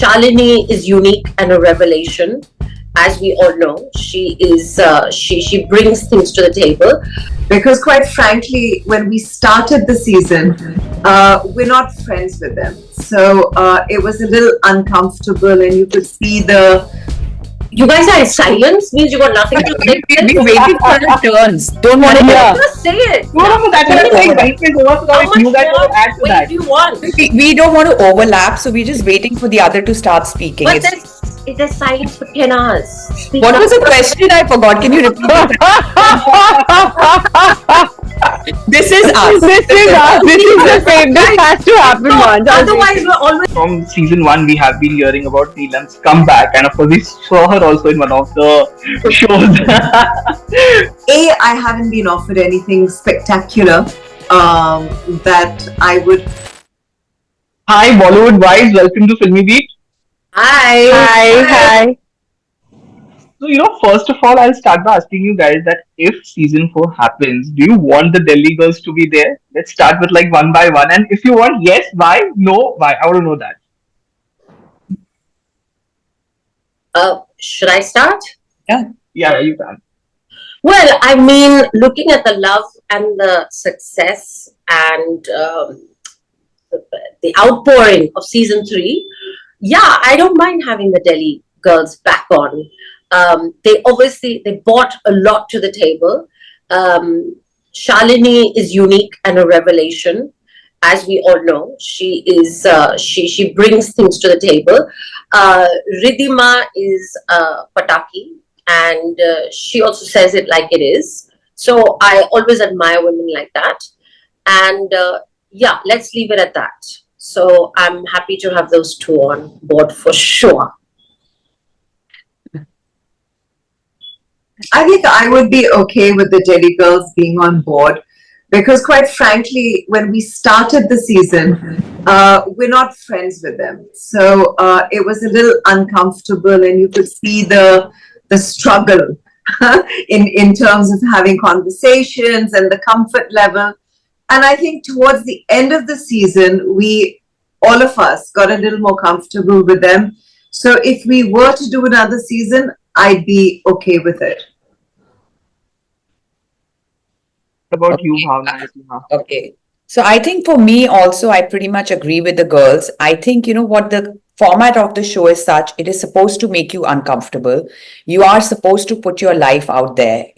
Shalini is unique and a revelation. As we all know, she brings things to the table. Because quite frankly, when we started the season, we're not friends with them. So it was a little uncomfortable, and you could see the. You guys are in silence, means you got nothing to say. We're waiting for our turns. Don't want to hear. Just say it. No, that's what I'm saying. Maheep is over, so How if much you guys more want to add to wait that. do you want? We don't want to overlap, so we're just waiting for the other to start speaking. But there's silence for 10 hours. Speak What up. was the question? I forgot. Can you repeat it? This is us. This is the same. This has to happen once. Otherwise, we're always. From season 1, we have been hearing about Neelam's comeback, and of course, we saw her also in one of the shows. I haven't been offered anything spectacular that I would. Hi, Bollywood Wives, welcome to Filmibeat. Hi. So, first of all, I'll start by asking you guys that if season 4 happens, do you want the Delhi girls to be there? Let's start with like one by one. And if you want, yes, why? No, why? I want to know that. Should I start? Yeah, you can. Well, I mean, looking at the love and the success and the outpouring of season 3, yeah, I don't mind having the Delhi girls back on. They brought a lot to the table. Shalini is unique and a revelation. As we all know, she brings things to the table. Ridhima is Pataki, and she also says it like it is. So I always admire women like that. And yeah, let's leave it at that. So I'm happy to have those two on board for sure. I think I would be okay with the Delhi girls being on board, because quite frankly, when we started the season, we're not friends with them. So it was a little uncomfortable, and you could see the struggle in terms of having conversations and the comfort level. And I think towards the end of the season, all of us got a little more comfortable with them. So if we were to do another season, I'd be okay with it. What about you, Bhavna? Okay. So I think for me also, I pretty much agree with the girls. I think, what the format of the show is such, it is supposed to make you uncomfortable. You are supposed to put your life out there,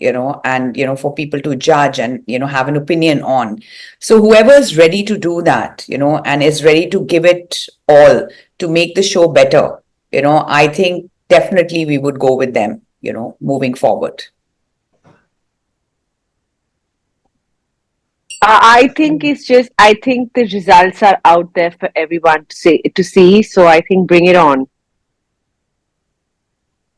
and, for people to judge and, have an opinion on. So whoever is ready to do that, and is ready to give it all to make the show better, I think definitely we would go with them, moving forward. I think the results are out there for everyone to see. So I think bring it on.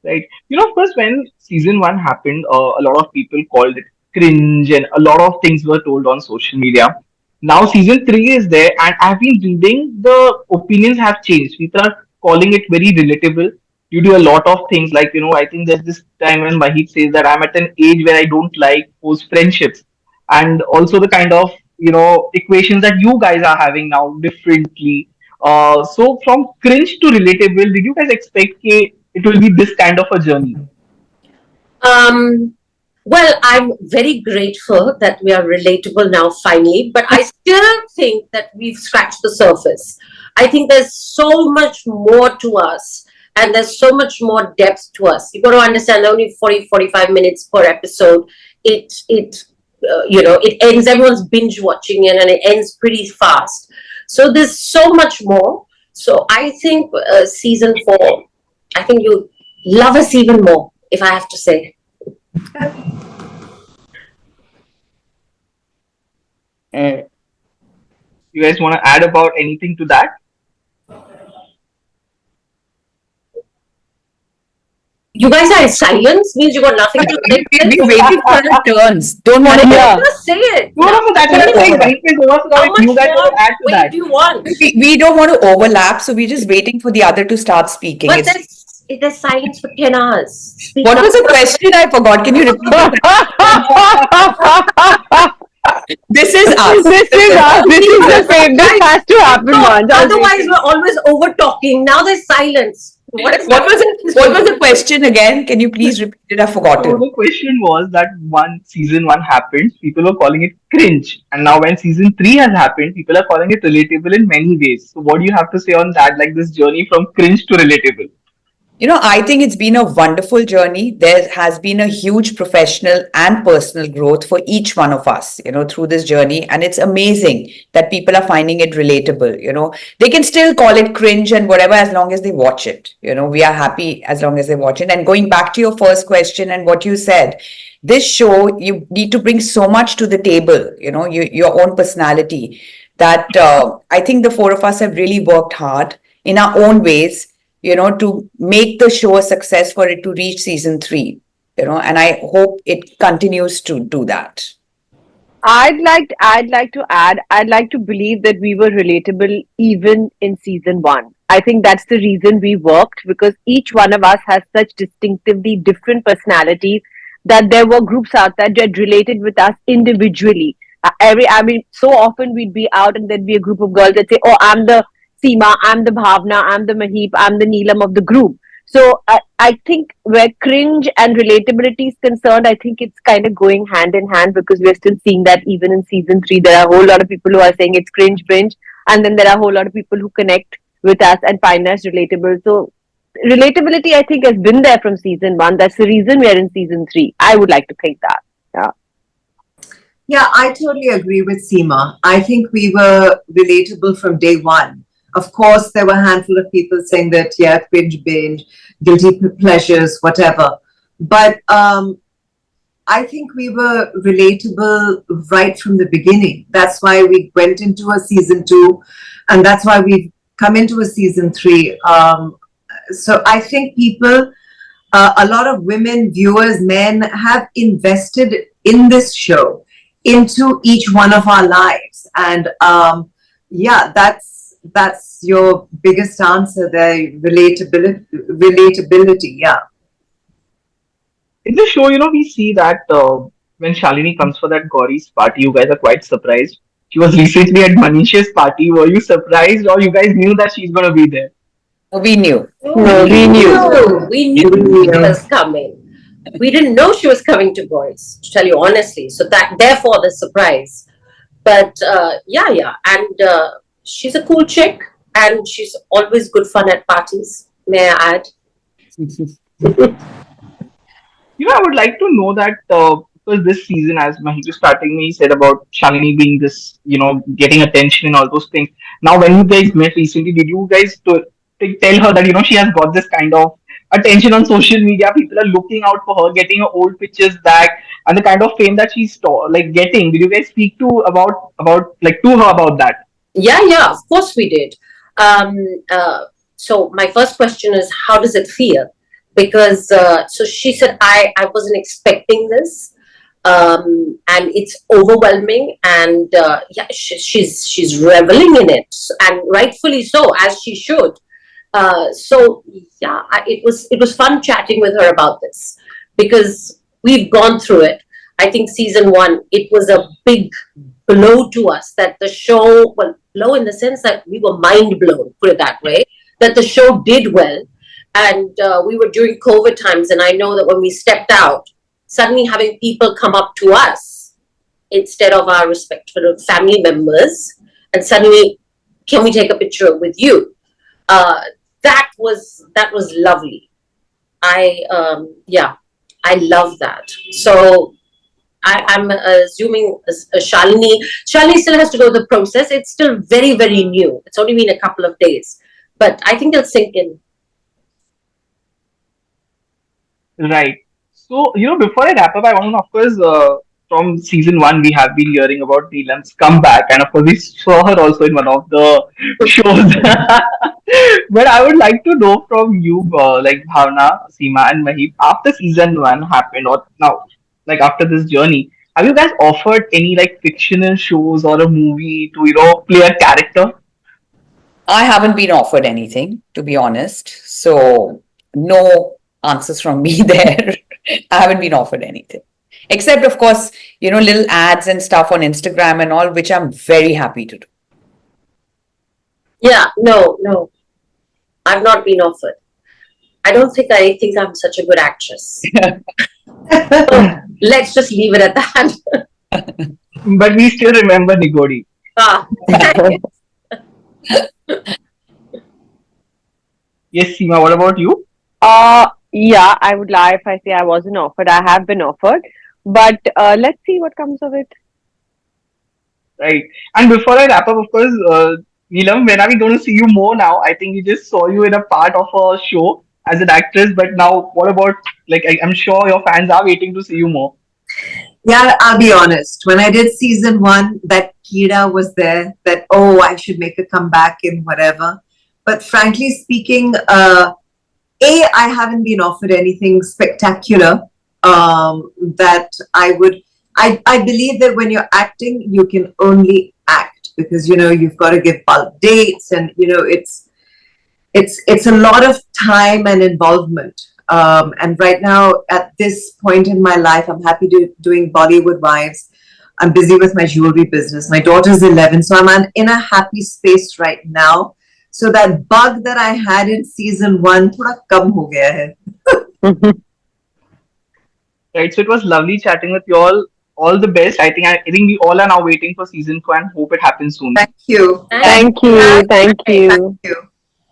Right. Of course, when season 1 happened, a lot of people called it cringe, and a lot of things were told on social media. Now season 3 is there, and I've been reading, the opinions have changed. People are calling it very relatable due to a lot of things. Like, I think there's this time when Maheep says that I'm at an age where I don't like forced friendships. And also the kind of, equations that you guys are having now differently. So from cringe to relatable, did you guys expect it will be this kind of a journey? Well, I'm very grateful that we are relatable now, finally, but I still think that we've scratched the surface. I think there's so much more to us, and there's so much more depth to us. You got to understand, only 40-45 minutes per episode. It ends, everyone's binge watching it, and it ends pretty fast. So there's so much more. So I think season 4, I think you'll love us even more, if I have to say. You guys want to add about anything to that? You guys are in silence, means you got nothing to say. We're waiting for our turns. Don't want to hear. Just say it. No, that's what I'm saying. Maheep is over, so How if much you guys more want to add to wait that. do you want? We don't want to overlap, so we're just waiting for the other to start speaking. But there's silence for 10 hours. Speak What up. was the question? I forgot. Can you repeat it? This is us. This is us. This is the fame. This Guys, has to happen no, once. otherwise we're always over talking. Now there's silence. What is What was happening? it? What was the question again? Can you please repeat it? I've So forgotten. the question was that one season one happened, people were calling it cringe, and now when season three has happened, people are calling it relatable in many ways. So what do you have to say on that? Like this journey from cringe to relatable. I think it's been a wonderful journey. There has been a huge professional and personal growth for each one of us, through this journey. And it's amazing that people are finding it relatable. They can still call it cringe and whatever as long as they watch it. We are happy as long as they watch it. And going back to your first question and what you said, this show, you need to bring so much to the table, your own personality that I think the four of us have really worked hard in our own ways to make the show a success for it to reach season three, and I hope it continues to do that. I'd like to add, I'd like to believe that we were relatable even in season one. I think that's the reason we worked, because each one of us has such distinctively different personalities that there were groups out there that related with us individually. I mean, so often we'd be out and there'd be a group of girls that say, "Oh, I'm the Seema, I'm the Bhavna, I'm the Maheep, I'm the Neelam of the group." So I think where cringe and relatability is concerned, I think it's kind of going hand in hand, because we're still seeing that even in season three. There are a whole lot of people who are saying it's cringe, binge, and then there are a whole lot of people who connect with us and find us relatable. So relatability, I think, has been there from season one. That's the reason we're in season three. I would like to think that. Yeah. Yeah, I totally agree with Seema. I think we were relatable from day one. Of course, there were a handful of people saying that, yeah, cringe, binge, guilty pleasures, whatever. But I think we were relatable right from the beginning. That's why we went into a season two, and that's why we've come into a season three. So I think people, a lot of women, viewers, men have invested in this show, into each one of our lives, and yeah, that's your biggest answer there. Relatability. Yeah. In the show, we see that when Shalini comes for that Gauri's party, you guys are quite surprised. She was recently at Manisha's party. Were you surprised, or you guys knew that she's gonna be there? We knew. No, No, we we knew. knew. We knew she was coming. We didn't know she was coming to boys, to tell you honestly. So that, therefore, the surprise. But yeah, yeah, and she's a cool chick, and she's always good fun at parties. May I add? I would like to know that because this season, as Maheep is starting me, he said about Shalini being this, getting attention and all those things. Now, when you guys met recently, did you guys tell her that she has got this kind of attention on social media? People are looking out for her, getting her old pictures back, and the kind of fame that she's like getting. Did you guys speak to about like to her about that? Yeah, yeah, of course we did. Um, uh, so my first question is, how does it feel? Because so she said, I wasn't expecting this, and it's overwhelming, and yeah, she's reveling in it, and rightfully so, as she should. So yeah, it was fun chatting with her about this, because we've gone through it. I think season one, it was a big blow to us that the show, well, blow in the sense that we were mind blown, put it that way, that the show did well. And we were during COVID times, and I know that when we stepped out, suddenly having people come up to us instead of our respectful family members, and suddenly, can we take a picture with you? Uh, that was lovely. Yeah, I love that. So I'm assuming Shalini still has to go the process. It's still very, very new. It's only been a couple of days, but I think it'll sink in. Right. So, before I wrap up, I want to, of course, from season one, we have been hearing about Neelam's comeback, and of course, we saw her also in one of the shows. But I would like to know from you, like Bhavna, Seema, and Maheep, after season one happened, or now, like after this journey, have you guys offered any like fictional shows or a movie to, play a character? I haven't been offered anything, to be honest. So, no answers from me there. I haven't been offered anything. Except, of course, little ads and stuff on Instagram and all, which I'm very happy to do. Yeah, no, no, I've not been offered. I don't think I think I'm such a good actress. So let's just leave it at that. But we still remember Nigodi. Ah, Yes, Seema, what about you? Yeah, I would lie if I say I wasn't offered. I have been offered, but let's see what comes of it. Right. And before I wrap up, of course, Neelam, when are we going to see you more now? I think we just saw you in a part of a show as an actress, but now what about, like, I'm sure your fans are waiting to see you more. Yeah, I'll be honest. When I did season one, that Kira was there, that, oh, I should make a comeback in whatever. But frankly speaking, I haven't been offered anything spectacular that I would. I believe that when you're acting, you can only act because you've got to give bulk dates, and it's a lot of time and involvement. And right now, at this point in my life, I'm happy doing Bollywood Wives. I'm busy with my jewelry business. My daughter's 11, so in a happy space right now. So that bug that I had in season one, thoda kam ho gaya hai. Right. So it was lovely chatting with you all. All the best. I think we all are now waiting for season 2 and hope it happens soon. Thank you. thank Thank Thank you. you. you. Thank Thank you. you.